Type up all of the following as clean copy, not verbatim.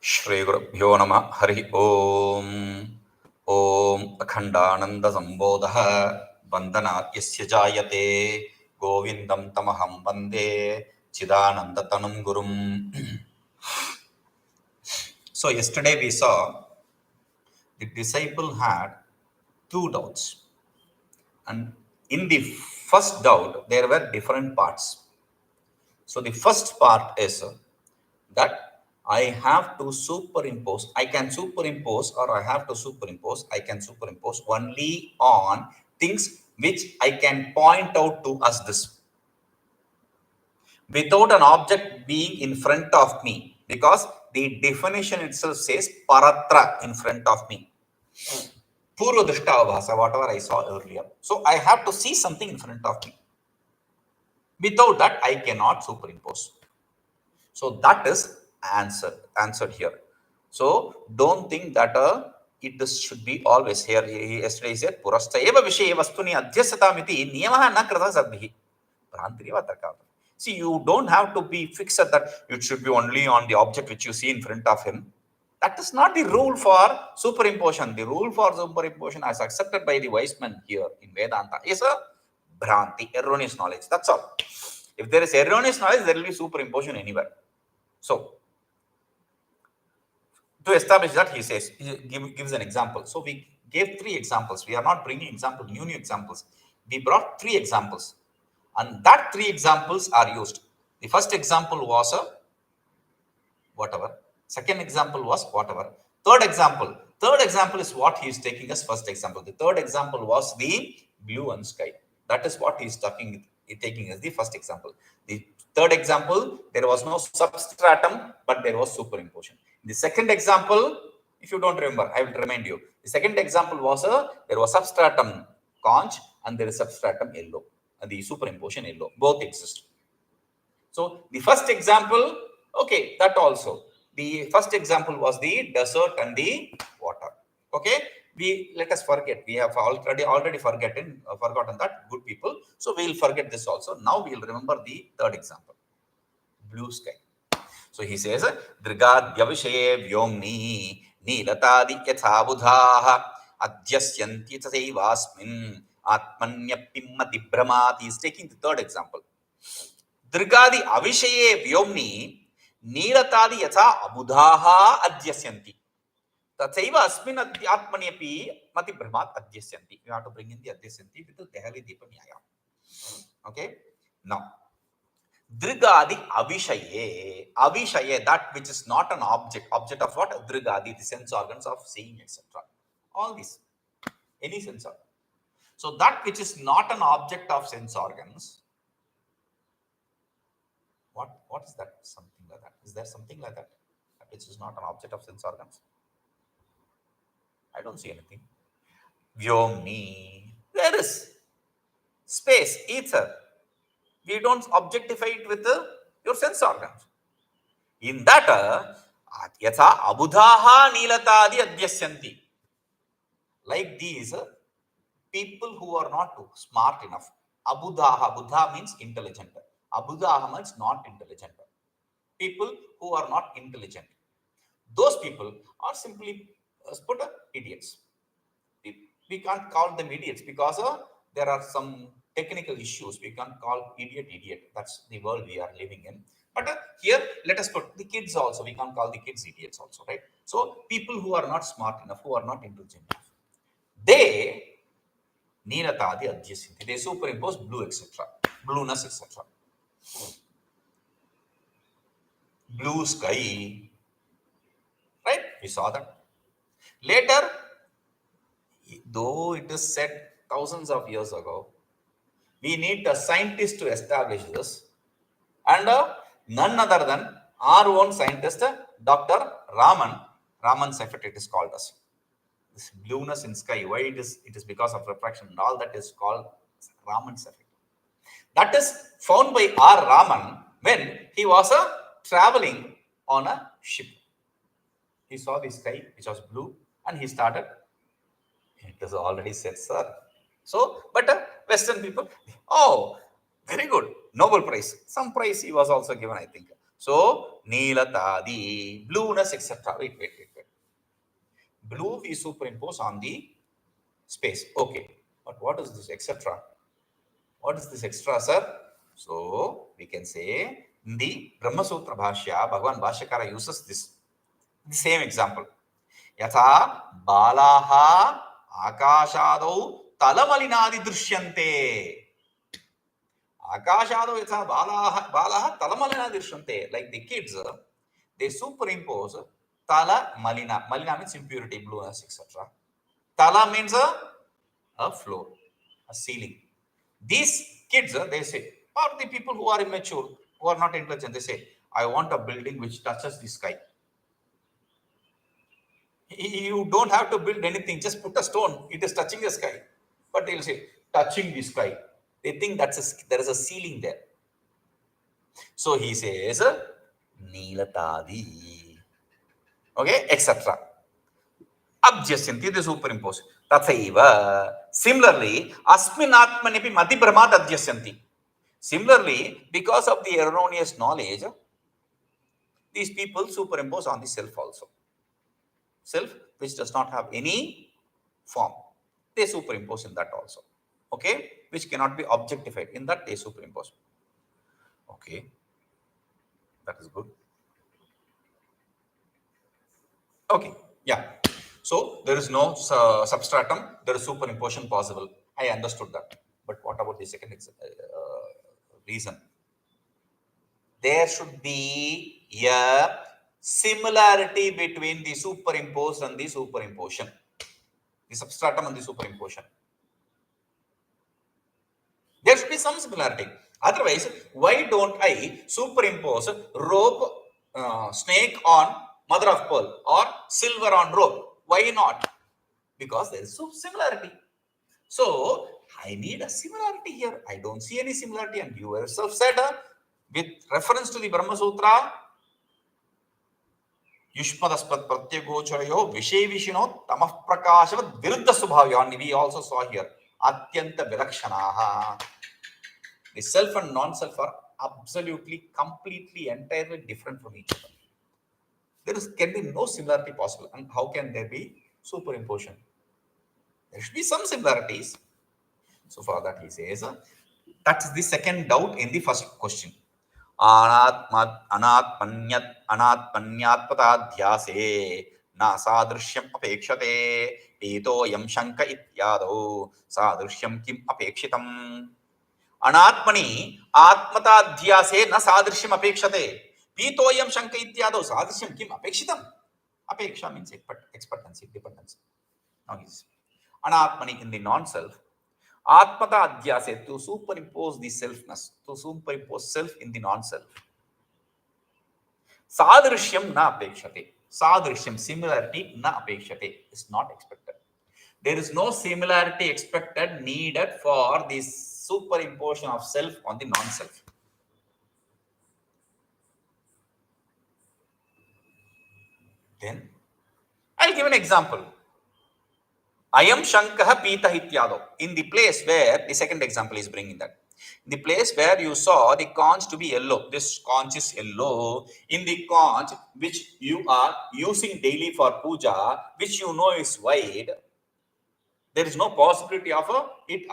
श्रीगुरुभ्यो नमः हरि ओम ओम अखंडानंद संबोधः वंदनात् यस्य जायते गोविंदं तमहं वंदे चिदानंदतनुं गुरुं. So yesterday we saw the disciple had two doubts, and in the first doubt there were different parts. So the first part is that I have to superimpose, I can superimpose, or I have to superimpose, I can superimpose only on things which I can point out to us this, without an object being in front of me, because the definition itself says paratra in front of me. Pūrvadrishṭāvāsa, whatever I saw earlier. So I have to see something in front of me. Without that, I cannot superimpose. So that is answered here. So don't think that it should be always here. Yesterday he said purastayeva vishaye vastuni adhyasyanti niyamah na krata sadbhihi bhrantireva tarkāta. See, you don't have to be fixed that it should be only on the object which you see in front of him. That is not the rule for superimposition. The rule for superimposition as accepted by the wise men here in Vedanta is a bhranti, erroneous knowledge. That's all. If there is erroneous knowledge, there will be superimposition anywhere. So, to establish that, he says, he gives an example. So, we gave three examples. We are not bringing examples, new examples. We brought three examples. And that three examples are used. The first example was a whatever. Second example was whatever. Third example is what he is taking as first example. The third example was the blue and sky. That is what he is taking as the first example. The third example, there was no substratum, but there was superimposition. The second example, if you don't remember, I will remind you. The second example was there was substratum conch and there is substratum yellow, and the superimposition yellow. Both exist. So the first example, okay, that also. The first example was the desert and the water. Okay, let us forget. We have already forgotten that, good people. So we will forget this also. Now we will remember the third example, blue sky. So he says, dṛgādyaviṣaye vyomni nīlatādi yathābudhāḥ adhyasyanti tathaivāsminnātmanyapi matibhramāt. He is taking the third example. dṛgādyaviṣaye vyomni nīlatādi yathābudhāḥ adhyasyanti tathaivāsminnātmanyapi matibhramāt adhyasyanti. You have to bring in the adhyasyanti with the dṛgādyaviṣaye. Okay. Now, dṛgādyaviṣaye, aviṣaye, that which is not an object. Object of what? Dṛgādi, the sense organs of seeing, etc. All these, any sense organ. So that which is not an object of sense organs. What is that? Something like that. Is there something like that which is not an object of sense organs? I don't see anything. Vyomni. There is space, ether. We don't objectify it with your sense organs. In that, yathābudhāḥ nīlatādi adhyasyanti. Like these people who are not smart enough. Abudhāḥ, Buddha means intelligent. Abudhāḥ means not intelligent. People who are not intelligent. Those people are simply put idiots. We can't call them idiots because there are some technical issues. We can't call idiot. That's the world we are living in. But here, let us put the kids also. We can't call the kids idiots also, right? So people who are not smart enough, who are not intelligent enough, they nīlatādi adhyasyanti. They superimpose blue, etc. Blueness, etc. Blue sky, right? We saw that. Later, though it is said thousands of years ago, we need a scientist to establish this, and none other than our own scientist, Dr. Raman's effect, it is called as. This blueness in sky, why it is because of refraction, and all that is called Raman's effect. That is found by R. Raman when he was traveling on a ship. He saw the sky which was blue and he started. It is already said, sir. So, but Western people, oh, very good, Nobel Prize. Some prize he was also given, I think. So, nīlatādi, blueness, etc. Wait. Blue we superimpose on the space. Okay. But what is this, etc.? What is this extra, sir? So, we can say in the Brahma Sutra Bhashya, Bhagavan Bhashyakara uses this. The same example. Yatha balaha akashadau talamalinādi dṛshyante. Akashadau yatha balaha talamalinādi dṛshyante. Like the kids, they superimpose tala malina. Malina means impurity, blueness, etc. Tala means a floor, a ceiling. These kids, they say, or the people who are immature, who are not intelligent, they say, I want a building which touches the sky. You don't have to build anything, just put a stone, it is touching the sky. But they'll say, touching the sky. They think there is a ceiling there. So he says, nīlatādi. Okay, etc. Adhyasyanti, they superimpose. Tathaiva. Similarly, asminnātmanyapi matibhramāt adhyasyanti. Similarly, because of the erroneous knowledge, these people superimpose on the self also. Self which does not have any form, they superimpose in that also. Okay, which cannot be objectified, in that they superimpose. Okay, that is good. Okay, yeah. So there is no substratum, there is superimposition possible. I understood that. But what about the second reason? There should be a similarity between the superimposed and the superimposition. The substratum and the superimposition. There should be some similarity. Otherwise, why don't I superimpose rope, snake on mother of pearl or silver on rope? Why not? Because there is some similarity. So, I need a similarity here. I don't see any similarity. And you yourself said, with reference to the Brahma Sutra, Yushmadaspat Pratyagocharayo Vishevishino Tamah Prakashavad Viruddha Subhavyaani. We also saw here Atyanta Vilakshanaha. The self and non-self are absolutely, completely, entirely different from each other. There can be no similarity possible. And how can there be superimposition? There should be some similarities. So for that he says, that's the second doubt in the first question. Anātmanyātmatādhyāse na sādṛśyamapekṣyate pīto'yaṃ śaṅkha ityādau sādṛśyam kimapekṣitam. Anātmani ātmatādhyāse na sādṛśyamapekṣyate pīto'yaṃ śaṅkha ityādau sādṛśyam kimapekṣitam. Apeksha means expectancy, dependence. Now he's anātmani in the non-self. Ātmatādhyāse, to superimpose the selfness, to superimpose self in the non-self. Sādṛśyam na apekṣyate. Sādṛśyam, similarity, na apekṣyate, is not expected. There is no similarity expected, needed for this superimposition of self on the non-self. Then, I'll give an example. Ayam śaṅkha pītah ityādau. In the place where, the second example is bringing that. In the place where you saw the conch to be yellow, this conch is yellow. In the conch which you are using daily for puja, which you know is white, there is no possibility of it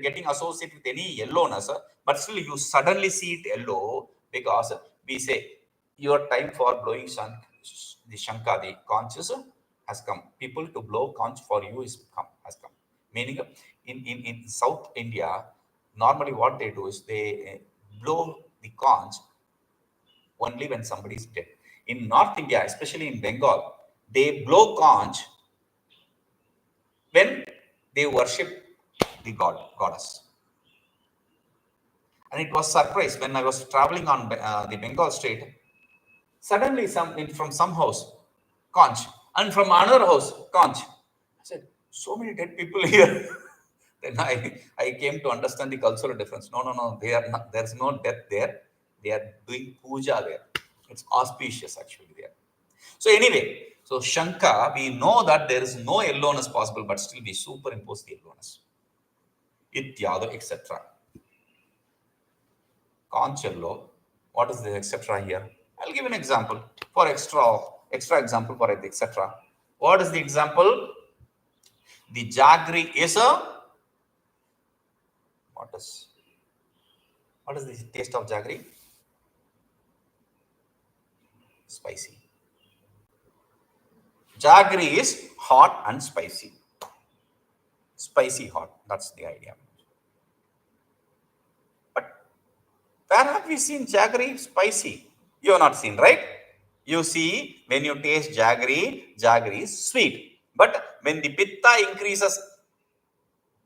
getting associated with any yellowness, but still you suddenly see it yellow, because we say your time for blowing the śaṅkha, the conches, has come. People to blow conch for you has come. Meaning, in South India, normally what they do is they blow the conch only when somebody is dead. In North India, especially in Bengal, they blow conch when they worship the goddess. And it was surprise when I was traveling on the Bengal state. Suddenly, from some house, conch, and from another house, conch. I said, so many dead people here. Then I came to understand the cultural difference. No, they are not. There's no death there. They are doing puja there. It's auspicious actually there. So anyway, so śaṅkha, we know that there is no yellowness possible, but still we superimpose the yellowness. Ityādau, etc. Conch yellow, What is the etc. here? I'll give an example for extra example for etc. What is the example? The jaggery is a what is the taste of jaggery? Spicy. Jaggery is hot and spicy. Spicy hot. That's the idea. But where have we seen jaggery spicy? You have not seen, right? You see, when you taste jaggery, jaggery is sweet. But when the pitta increases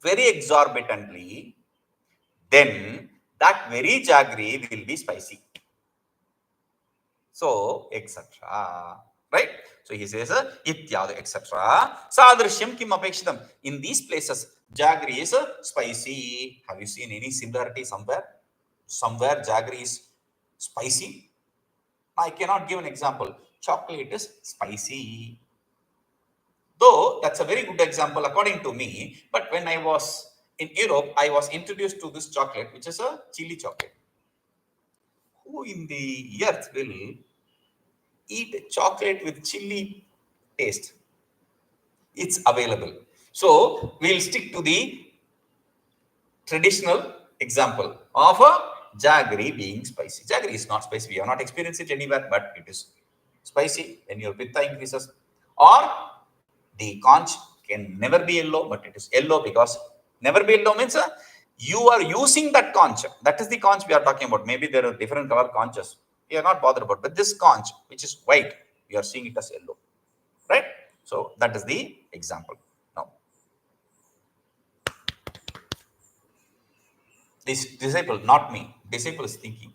very exorbitantly, then that very jaggery will be spicy. So, etc. Right? So he says, ityādau, etc. sādṛśyam kimapekṣitam. In these places, jaggery is spicy. Have you seen any similarity somewhere? Somewhere jaggery is spicy. I cannot give an example. Chocolate is spicy. Though that's a very good example according to me. But when I was in Europe, I was introduced to this chocolate, which is a chili chocolate. Who in the earth will eat chocolate with chili taste? It's available. So we'll stick to the traditional example of a jaggery being spicy. Jaggery is not spicy. We have not experienced it anywhere, but it is spicy when your pitta increases. Or the conch can never be yellow, but it is yellow because never be yellow means you are using that conch. That is the conch we are talking about. Maybe there are different color conches. We are not bothered about, but this conch, which is white, we are seeing it as yellow, right? So that is the example. Now, this disciple, not me, disciple is thinking,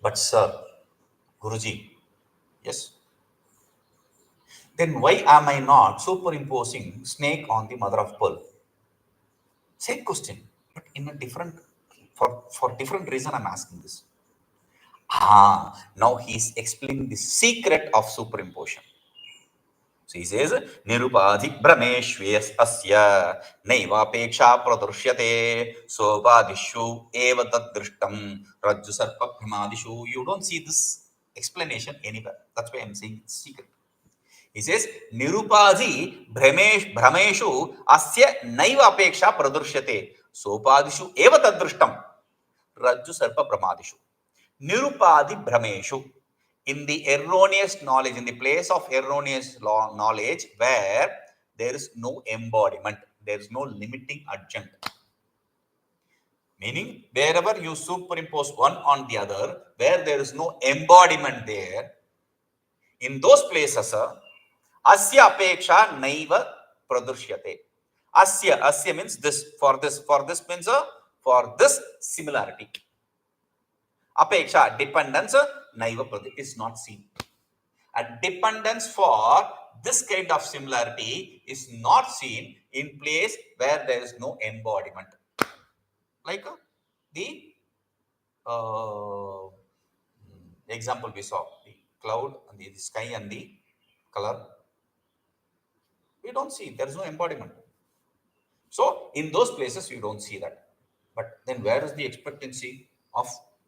but sir, Guruji, yes. Then why am I not superimposing snake on the mother of pearl? Same question, but in a different, for different reason I'm asking this. Now he's explaining the secret of superimposition. So he says, nirupādhibhrameṣvasya naivāpekṣā pradṛśyate sopādhiṣu eva taddṛṣṭaṃ rajjusarpabhramādiṣu. You don't see this explanation anywhere. That's why I'm saying it's secret. He says, nirupādhibhrameṣu asya naivāpekṣā pradṛśyate sopādhiṣu eva taddṛṣṭaṃ rajjusarpabhramādiṣu. nirupādhibhrameṣu. In the erroneous knowledge, in the place of erroneous knowledge, where there is no embodiment, there is no limiting adjunct. Meaning, wherever you superimpose one on the other, where there is no embodiment there, in those places, asya apekṣā naiva pradṛśyate. Asya means this, for this means for this similarity. Apekṣā, dependence, naiva pradṛśyate, is not seen. A dependence for this kind of similarity is not seen in place where there is no embodiment. Like the example we saw, the cloud and the sky and the color. We don't see, there is no embodiment. So in those places you don't see that. But then where is the expectancy of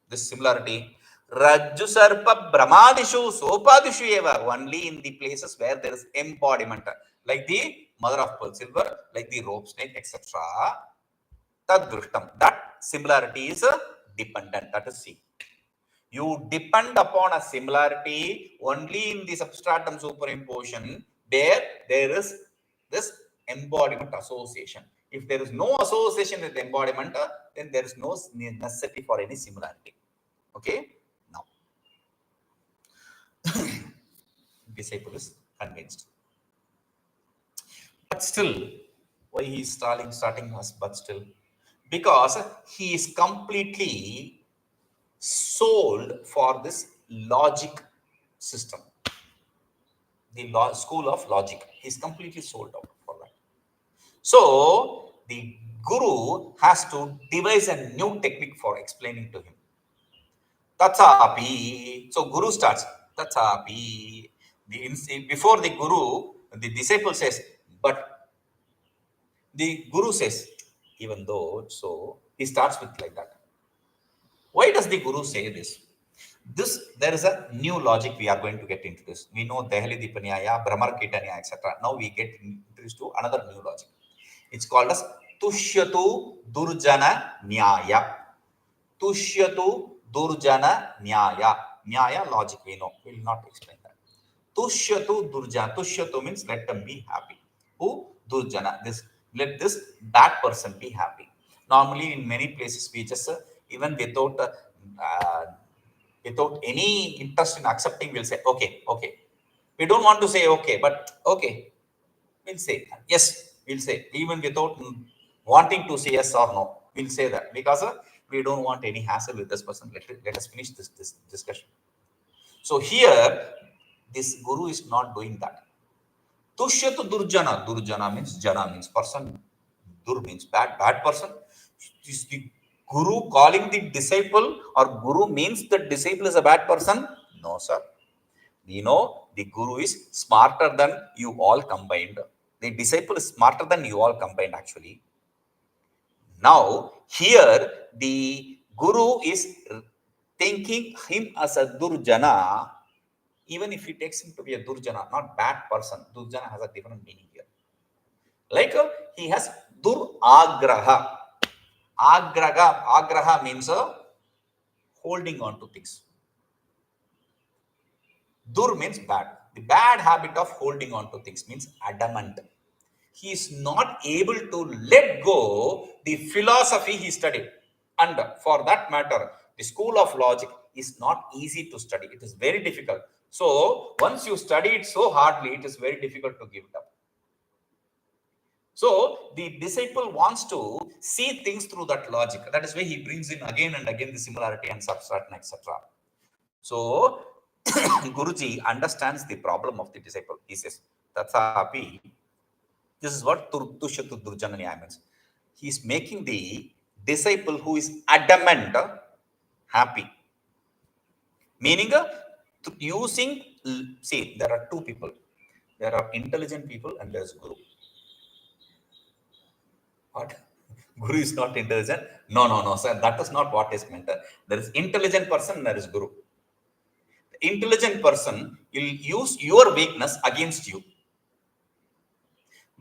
this similarity? Rajjusarpabhramādiṣu sopādhiṣu eva. Only in the places where there is embodiment, like the mother of pearl silver, like the rope snake, etc. taddṛṣṭaṃ. That similarity is dependent. That is C. You depend upon a similarity only in the substratum superimposition where there is this embodiment association. If there is no association with embodiment, then there is no necessity for any similarity. Okay? Now, disciple is convinced. But still, why he is starting us, but still? Because he is completely sold for this logic system. The school of logic. He is completely sold out for that. So, the guru has to devise a new technique for explaining to him. Tathapi. So Guru starts, tathapi. Before the Guru, the disciple says, but the Guru says, even though, so he starts with like that. the Guru say this? There is a new logic we are going to get into this. We know Dehali Dipanyaya, Brahmarkitanya, etc. Now we get introduced to another new logic. It's called as Tushyatu Durjana Nyaya. Tushyatu Durjana Nyaya. Nyaya logic we know. We will not explain that. Tushyatu Durjana. Tushyatu means let them be happy. Who? Durjana. Let this bad person be happy. Normally in many places we just even without any interest in accepting, we'll say okay, okay. We don't want to say okay, but okay. We'll say yes. We'll say even without wanting to say yes or no. We'll say that because we don't want any hassle with this person. Let us finish this discussion. So here, this Guru is not doing that. Tushyatu Durjana. Durjana means Jana means person. Dur means bad person. Is the Guru calling the disciple, or Guru means the disciple is a bad person? No, sir. We know the Guru is smarter than you all combined. The disciple is smarter than you all combined, actually. Now, here the Guru is thinking him as a Durjana, even if he takes him to be a Durjana, not bad person. Durjana has a different meaning here. Like he has Duragraha. Agraha means holding on to things. Dur means bad. The bad habit of holding on to things means adamant. He is not able to let go the philosophy he studied. And for that matter, the school of logic is not easy to study. It is very difficult. So once you study it so hardly, it is very difficult to give it up. So the disciple wants to see things through that logic. That is why he brings in again and again the similarity and subtraction, etc. So Guruji understands the problem of the disciple. He says, tathapi, this is what Tushyatu Durjana means. He is making the disciple who is adamant happy. Meaning, using, see, there are two people. There are intelligent people and there is Guru. What? Guru is not intelligent? No, sir. That is not what is meant. There is intelligent person and there is Guru. The intelligent person will use your weakness against you.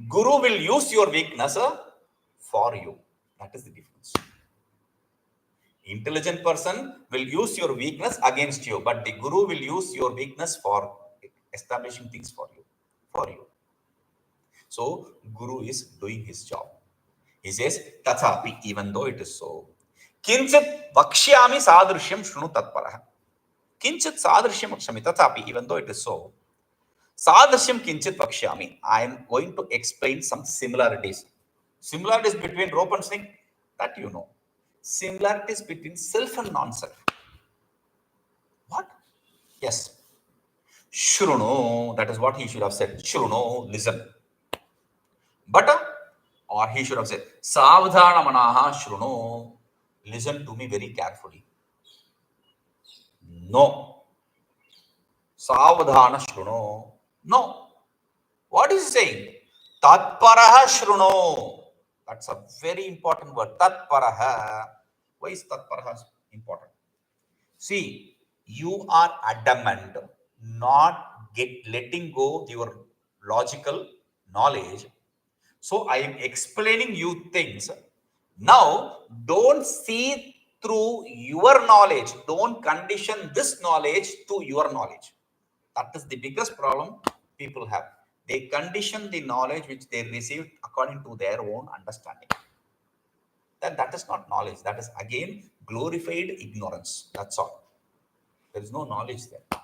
Guru will use your weakness for you. That is the difference. Intelligent person will use your weakness against you, but the Guru will use your weakness for establishing things for you. So Guru is doing his job. He says, tathapi, even though it is so. kiñcidvakṣyāmi sādṛśyam śrunu tatparaḥ. Kiñcid sādṛśyamapekṣyate, tathapi, even though it is so. sādṛśyam kiñcidvakṣyāmi. I am going to explain some similarities. Similarities between rope and snake, that you know. Similarities between self and non-self. What? Yes. Shrunu, that is what he should have said. Shrunu, listen. But or he should have said, Savdhanamanaha Shrunu, listen to me very carefully. No. Savdhana Shrunu. No. What is he saying? Tatparaḥ Shrunu. That's a very important word. Tatparaḥ. Why is tatparaḥ important? See, you are adamant, not letting go your logical knowledge. So I am explaining you things. Now, don't see through your knowledge. Don't condition this knowledge to your knowledge. That is the biggest problem people have. They condition the knowledge which they received according to their own understanding. Then that is not knowledge. That is again glorified ignorance. That's all. There is no knowledge there.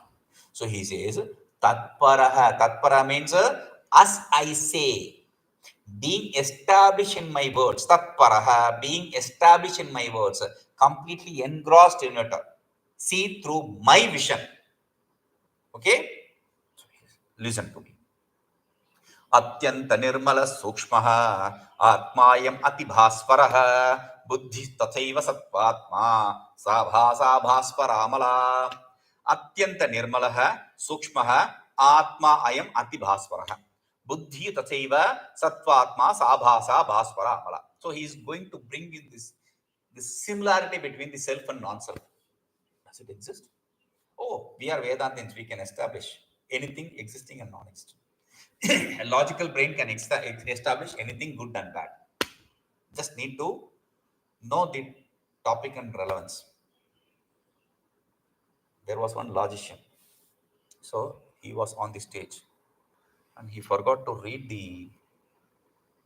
So he says, tatparaḥ. Tatparaḥ means as I say. Being established in my words, tatparaḥ, being established in my words, completely engrossed in it, see through my vision. Okay? Listen to me. atyantanirmalaḥ sūkṣma ātmāyamatibhāsvaraḥ buddhistathaiva sattvātmā sābhāsā bhāsvarāmalā atyantanirmalaḥ sūkṣma ātmāyamatibhāsvaraḥ buddhi tathaiva sattvātmā sābhāsā bhāsvarāmalā. So he is going to bring in this similarity between the self and non-self. Does it exist? Oh, we are Vedantins. We can establish anything existing and non-existing. A logical brain can establish anything good and bad. Just need to know the topic and relevance. There was one logician. So he was on the stage and he forgot to read the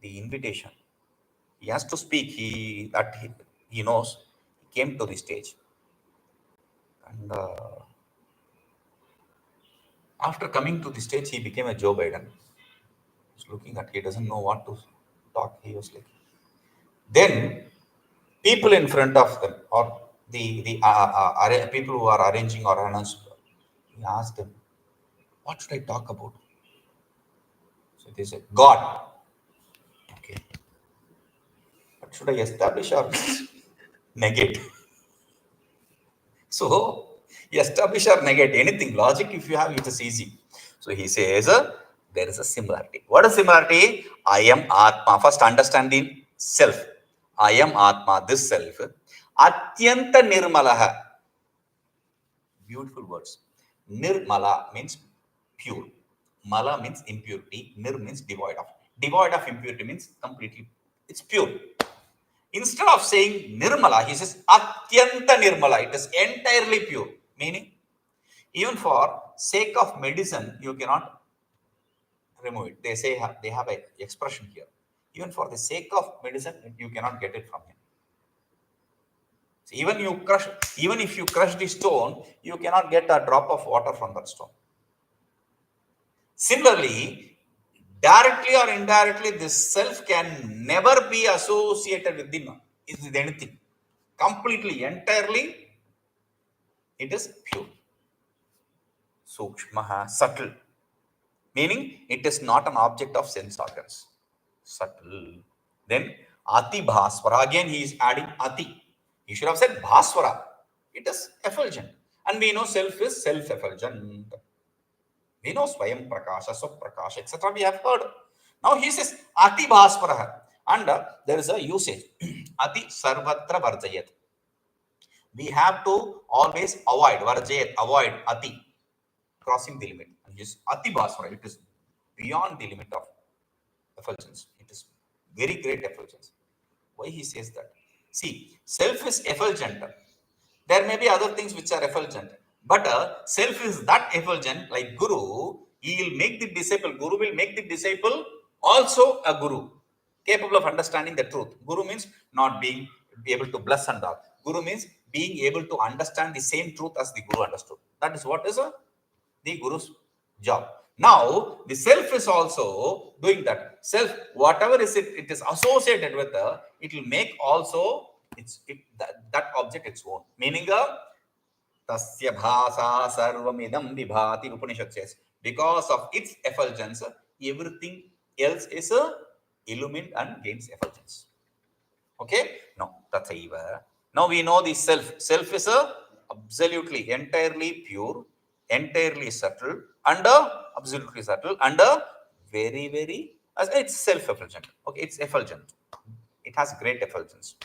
invitation. He has to speak. He knows. He came to the stage. And after coming to the stage, he became a Joe Biden. He's looking at, he doesn't know what to talk. He was like, then people in front of them, or the people who are arranging or announcing, he asked them, what should I talk about? So they said, God. Okay. What should I establish or negate? So establish or negate anything. Logic, if you have, it is easy. So he says, there is a similarity. What is similarity? I am Atma. First understand the self. I am Atma, this self. Atyantanirmalaḥ. Beautiful words. Nirmala means pure. Mala means impurity. Nir means devoid of. Devoid of impurity means completely, it's pure. Instead of saying nirmala, he says atyantanirmala. It is entirely pure. Meaning, even for sake of medicine, you cannot remove it. They say they have an expression here. Even for the sake of medicine, you cannot get it from him. So even if you crush the stone, you cannot get a drop of water from that stone. Similarly, directly or indirectly, this self can never be associated with anything. Completely, entirely, it is pure. Sūkṣma, subtle. Meaning, it is not an object of sense organs. Subtle. Then, ātibhāsvara. Again, he is adding ati. He should have said bhāsvara. It is effulgent. And we know self is self-effulgent. We know swayam prakasha, swaprakaša, etc. We have heard. Now he says ati bhāsvara. And there is a usage. Ati sarvatra varjayat. We have to always avoid varjayat, avoid ati, crossing the limit. And yes, ati bhāsvara. It is beyond the limit of effulgence. It is very great effulgence. Why he says that? See, self is effulgent. There may be other things which are effulgent. But self is that effulgent, like Guru, he will make the disciple, Guru will make the disciple also a Guru, capable of understanding the truth. Guru means not being able to bless and all. Guru means being able to understand the same truth as the Guru understood. That is what is the Guru's job. Now, the self is also doing that. Self, whatever is it is associated with, it will make also that object its own. Meaning, tasya bhāsā sarvamidam vibhāti, Upanishad says. Because of its effulgence, everything else is illumined and gains effulgence. Okay? No, tathaiva. Now we know the self. Self is absolutely, entirely pure, entirely subtle, and absolutely subtle, and very, very, it's self-effulgent. Okay, it's effulgent. It has great effulgence.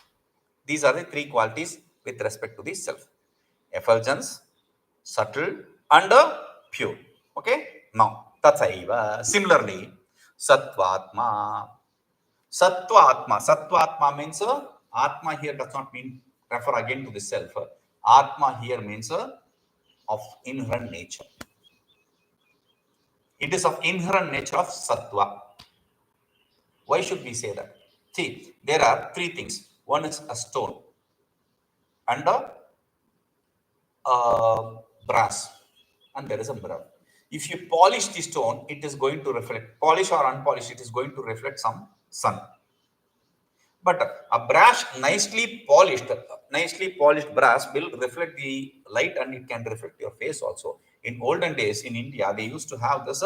These are the three qualities with respect to the self. Effulgence, subtle, and pure. Okay? Now, tathaiva. Similarly, sattvātmā. Sattvātmā. Sattvātmā means Atma here does not mean refer again to the self. Atma here means of inherent nature. It is of inherent nature of sattva. Why should we say that? See, there are three things. One is a stone and a brass, and there is a mirror. If you polish the stone, it is going to reflect, polish or unpolished, it is going to reflect some sun. But a brass, nicely polished brass will reflect the light, and it can reflect your face also. In olden days in India, they used to have this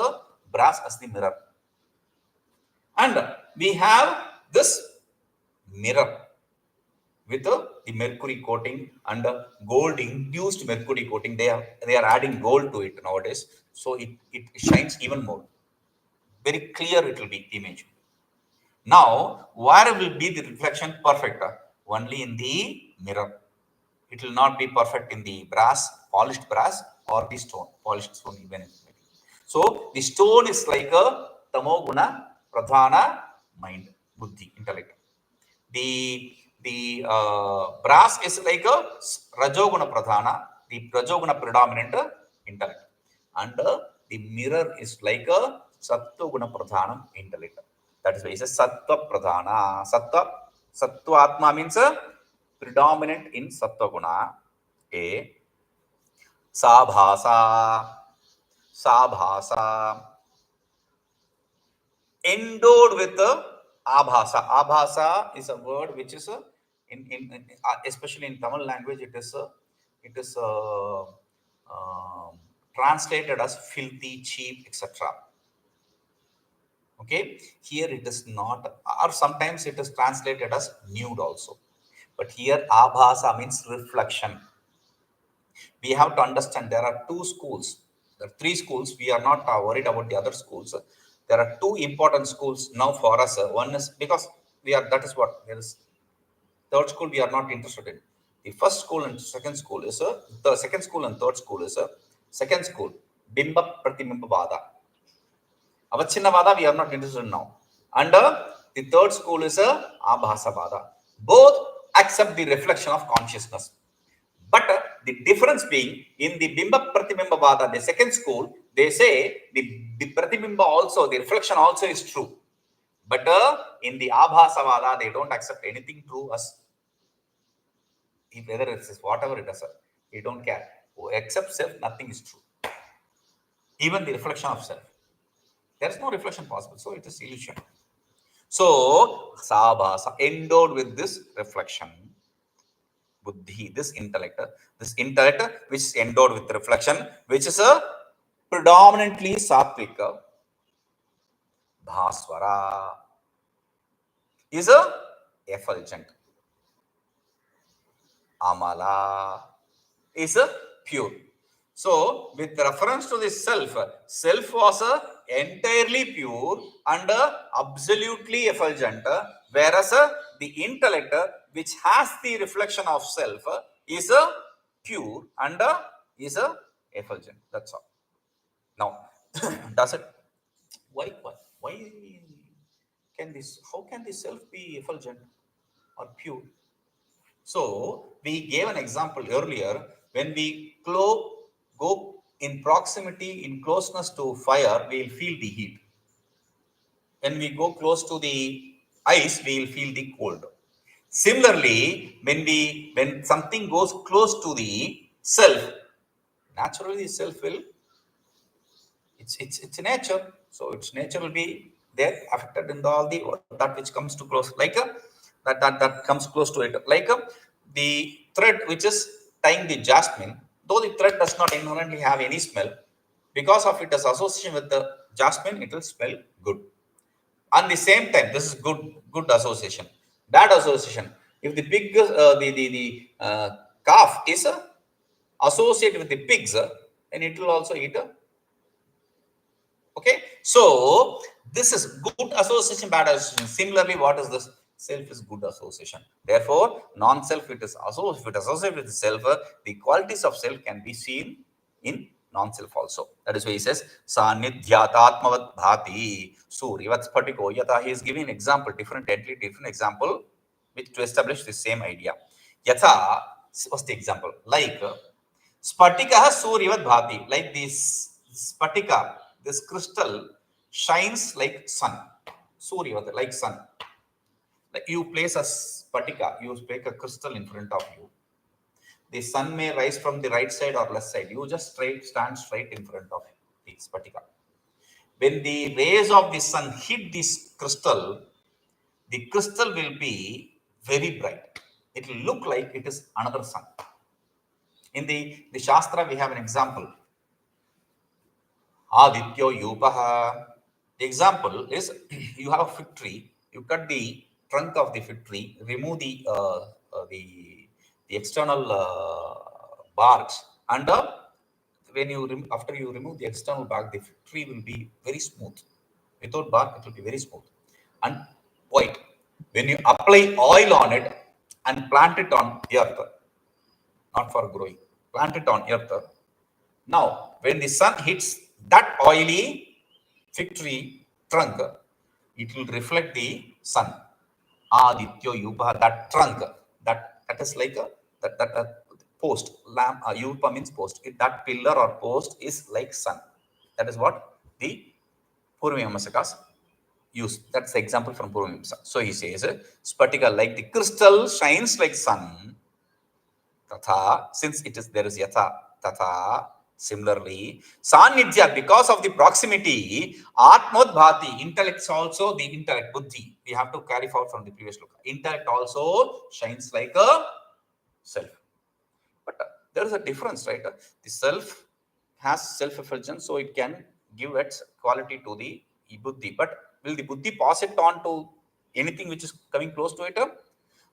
brass as the mirror. And we have this mirror with the mercury coating and gold induced mercury coating. They are adding gold to it nowadays. So it shines even more. Very clear it will be image. Now, where will be the reflection perfect? Only in the mirror. It will not be perfect in the brass, polished brass, or the stone, polished stone even. So the stone is like a tamoguna pradhana mind, buddhi, intellect. The brass is like a rajoguna pradhana, the rajoguna predominant intellect, and the mirror is like a sattva pradhanam intellect. That is why it says sattva pradhana. Sattvātmā means predominant in sattva guna. A sābhāsā endowed with the abhasa. Abhasa is a word which is especially in Tamil language, it is translated as filthy, cheap, etc. Okay, here it is not, or sometimes it is translated as nude also. But here abhasa means reflection. We have to understand there are two schools. There are three schools. We are not worried about the other schools. There are two important schools now for us. One is because that is what there is. Third school we are not interested in. The first school and second school is the second school and third school is second school Bimba Pratibimba Vada. Avachinna Vada we are not interested in now. And the third school is Abhasa Vada. Both accept the reflection of consciousness. But the difference being in the Bimba Pratibimba Vada, the second school, they say the Pratibimba also, the reflection also is true. But in the Abhasa Vada, they don't accept anything true as whether it is whatever it is, they don't care. Except self, nothing is true. Even the reflection of self. There is no reflection possible, so it is illusion. So, sābhāsā, endowed with this reflection, buddhi, this intellect which is endowed with reflection, which is a predominantly sattvika, bhāsvarāmalā, is a effulgent. Amala is a pure. So, with reference to the self was entirely pure and absolutely effulgent, whereas the intellect, which has the reflection of self, is pure and is effulgent. That's all. Now, does it? Why can this? How can the self be effulgent or pure? So, we gave an example earlier. When we go in proximity, in closeness to fire, we will feel the heat. When we go close to the ice, we will feel the cold. Similarly, when something goes close to the self, naturally the self will, it's nature. So its nature will be there, affected in all the that which comes to close, like that comes close to it, like the thread which is tying the jasmine. Though the thread does not inherently have any smell, because of its association with the jasmine, it will smell good. At the same time, this is good association. Bad association. If the pig, the calf is associated with the pigs, then it will also eat. Okay, so this is good association, bad association. Similarly, what is this? Self is good association. Therefore, non-self, if it is associated with the self, the qualities of self can be seen in non-self also. That is why he says, sāṃnidhyādātmavadbhāti, sūryavatsphaṭiko. Yatha, he is giving an example, different example, which to establish the same idea. Yatha was the example, like sphaṭikah sūryavatbhāti, like this sphaṭika, this crystal shines like sun. Surya, like sun. Like you place a sphatika, you place a crystal in front of you. The sun may rise from the right side or left side. You just stand straight in front of the sphatika. When the rays of the sun hit this crystal, the crystal will be very bright. It will look like it is another sun. In the Shastra, we have an example. Adityo yupaha. The example is you have a fig tree. You cut the trunk of the fig tree, remove the external barks, and when you after you remove the external bark, the fig tree will be very smooth. Without bark, it will be very smooth and white. When you apply oil on it and plant it on the earth, not for growing. Plant it on earth. Now, when the sun hits that oily fig tree trunk, it will reflect the sun. Adityo Yupa, that trunk, that is like a post. Lamp, Yupa means post. That pillar or post is like sun. That is what the Pūrvamīmasakas use. That's the example from Pūrvamīmasa. So he says, Sphatika, like the crystal shines like sun. Tatha, since there is yatha, tatha, similarly, sāṃnidhyādātmavadbhāti, because of the proximity, ātmāyamatibhāsvaraḥ, intellect also, the intellect, buddhi, we have to carry forward from the previous look. Intellect also shines like a self. But there is a difference, right? The self has self-effulgence, so it can give its quality to the buddhi. But will the buddhi pass it on to anything which is coming close to it?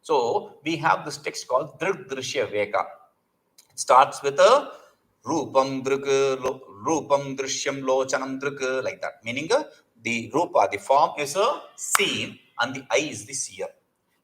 So we have this text called dṛgādyaviṣaye. It starts with a rūpam dṛshyam lochanam dṛg, like that. Meaning the rūpa, the form is a seen and the eye is the seer.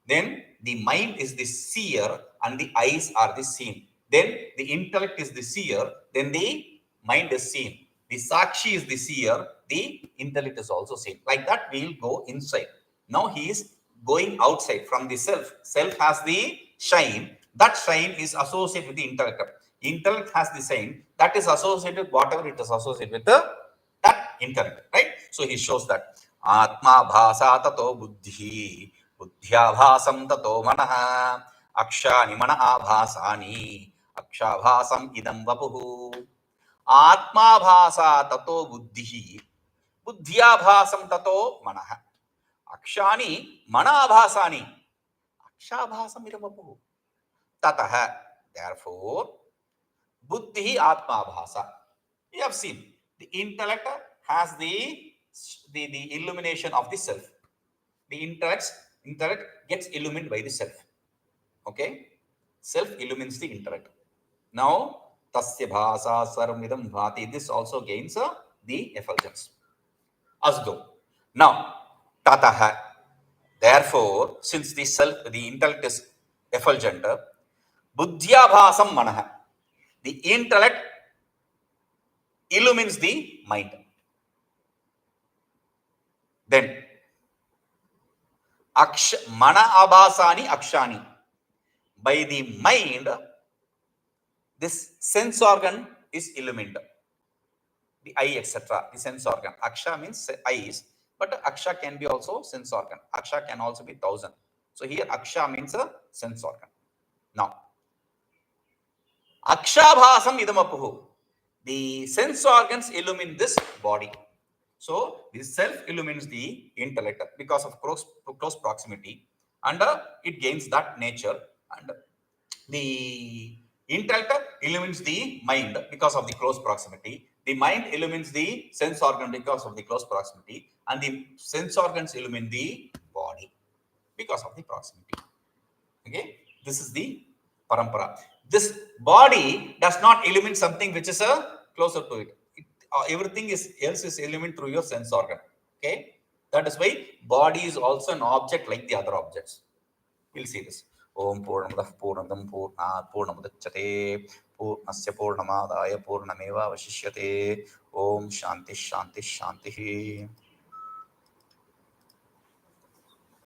Then the mind is the seer and the eyes are the seen. Then the intellect is the seer, then the mind is seen. The sakshi is the seer, the intellect is also seen. Like that, we will go inside. Now he is going outside from the self. Self has the shine. That shine is associated with the intellect. Intellect has the shine. That is associated with whatever it is associated with that intellect. Right? So he shows that. Atma bhasa tato buddhi. Buddhyabhasam tato manaha. Akshani mana abhasani. Akshabhasam idam vapuhu. Atma bhasa tato buddhi. Buddhyabhasam tato manaha. Akshani mana abhasani. Akshabhasam idam vapuhu. Tatha. Therefore, buddhi atma bhasa. We have seen the intellect has the illumination of the self. The intellect gets illumined by the self. Okay, self illumines the intellect. Now, tasya bhasa sarvamidam bhati. This also gains the effulgence. Asdo. Now, tataha. Therefore, since the self, the intellect is effulgent, buddhyabhasam manaha. The intellect illumines the mind. Then, mana abhasani akshani. By the mind, this sense organ is illumined. The eye, etc. The sense organ. Aksha means eyes, but aksha can be also sense organ. Aksha can also be 1,000. So here aksha means a sense organ. Now, akshabhasam idamapuhu. The sense organs illumine this body. So this self illumines the intellect because of close proximity, and it gains that nature. And the intellect illumines the mind because of the close proximity. The mind illumines the sense organ because of the close proximity, and the sense organs illumine the body because of the proximity. Okay, this is the parampara. This body does not illumine something which is closer to it. Everything else is illumined through your sense organ. Okay, that is why body is also an object like the other objects. We'll see this. Om Purnamadah Purnamidam Purnat Purnamudachyate Purnasya Purnamadaya Purnamevavasishyate. Om Shanti Shanti Shanti.